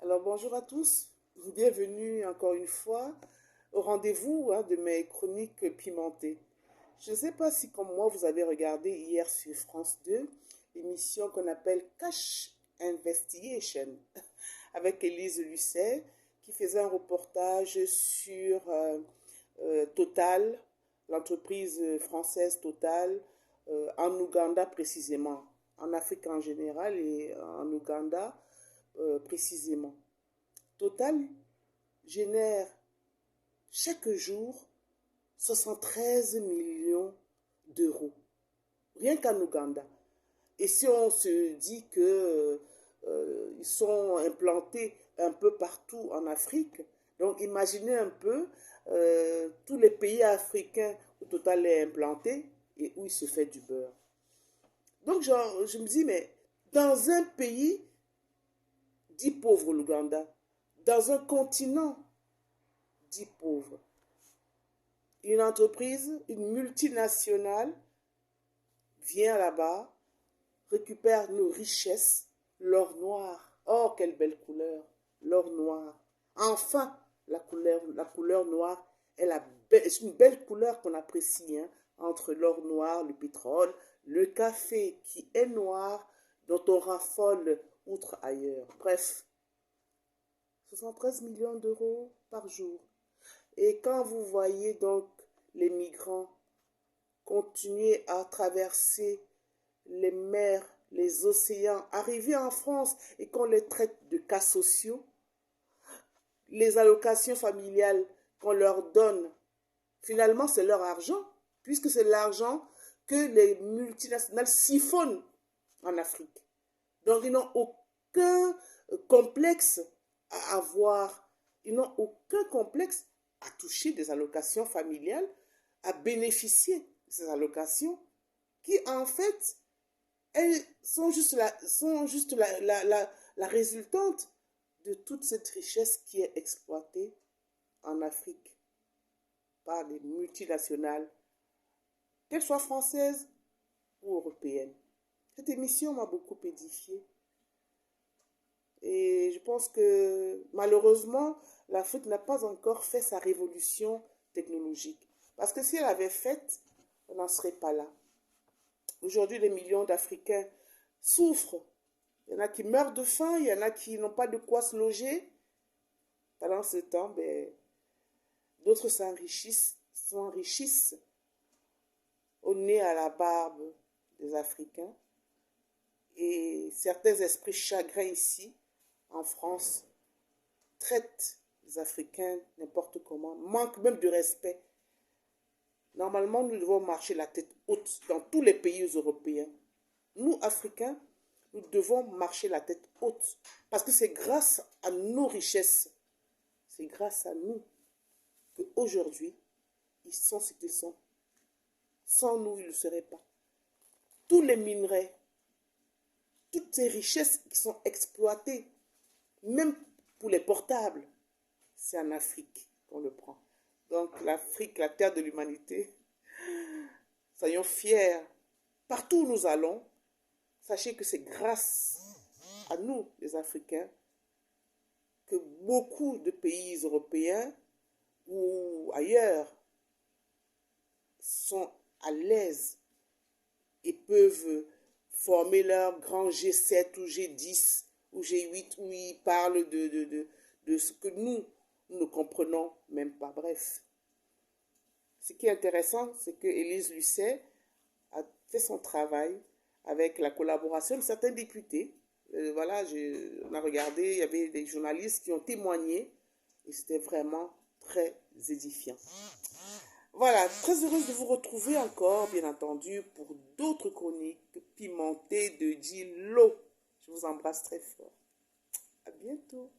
Alors bonjour à tous, bienvenue encore une fois au rendez-vous de mes chroniques pimentées. Je ne sais pas si comme moi vous avez regardé hier sur France 2 l'émission qu'on appelle Cash Investigation avec Élise Lucet qui faisait un reportage sur Total, l'entreprise française Total, en Ouganda précisément, en Afrique en général et en Ouganda précisément. Total génère chaque jour 73 millions d'euros, rien qu'en Ouganda. Et si on se dit que ils sont implantés un peu partout en Afrique, donc imaginez un peu tous les pays africains où Total est implanté et où il se fait du beurre. Donc je me dis, mais dans un pays dit pauvre, l'Ouganda, dans un continent dit pauvre, une entreprise, une multinationale vient là-bas, récupère nos richesses, l'or noir. Oh, quelle belle couleur, l'or noir. Enfin, la couleur noire est une belle couleur qu'on apprécie, hein, entre l'or noir, le pétrole, le café qui est noir, dont on raffole outre ailleurs. Bref, 73 millions d'euros par jour. Et quand vous voyez donc les migrants continuer à traverser les mers, les océans, arriver en France et qu'on les traite de cas sociaux, les allocations familiales qu'on leur donne, finalement c'est leur argent, puisque c'est l'argent que les multinationales siphonnent en Afrique. Donc ils n'ont aucun complexe à avoir, ils n'ont aucun complexe à toucher des allocations familiales, à bénéficier de ces allocations qui en fait elles sont juste la résultante de toute cette richesse qui est exploitée en Afrique par les multinationales, qu'elles soient françaises ou européennes. Cette émission m'a beaucoup édifiée. Et je pense que malheureusement, l'Afrique n'a pas encore fait sa révolution technologique. Parce que si elle avait fait, on n'en serait pas là. Aujourd'hui, des millions d'Africains souffrent. Il y en a qui meurent de faim, il y en a qui n'ont pas de quoi se loger. Pendant ce temps, d'autres s'enrichissent au nez à la barbe des Africains. Et certains esprits chagrins ici, en France, traitent les Africains n'importe comment, manquent même de respect. Normalement, nous devons marcher la tête haute dans tous les pays européens. Nous, Africains, nous devons marcher la tête haute parce que c'est grâce à nos richesses, c'est grâce à nous qu'aujourd'hui, ils sont ce qu'ils sont. Sans nous, ils ne le seraient pas. Tous les minerais, toutes ces richesses qui sont exploitées, même pour les portables, c'est en Afrique qu'on le prend. Donc l'Afrique, la terre de l'humanité, soyons fiers. Partout où nous allons, sachez que c'est grâce à nous, les Africains, que beaucoup de pays européens ou ailleurs sont à l'aise et peuvent former leur grand G7 ou G10 ou G8 où ils parlent de ce que nous ne comprenons même pas. Bref. Ce qui est intéressant, c'est que Élise Lucet a fait son travail avec la collaboration de certains députés. Voilà, on a regardé, il y avait des journalistes qui ont témoigné et c'était vraiment très édifiant. Voilà, très heureuse de vous retrouver encore, bien entendu, pour d'autres chroniques pimentées de Dilo. Je vous embrasse très fort. À bientôt.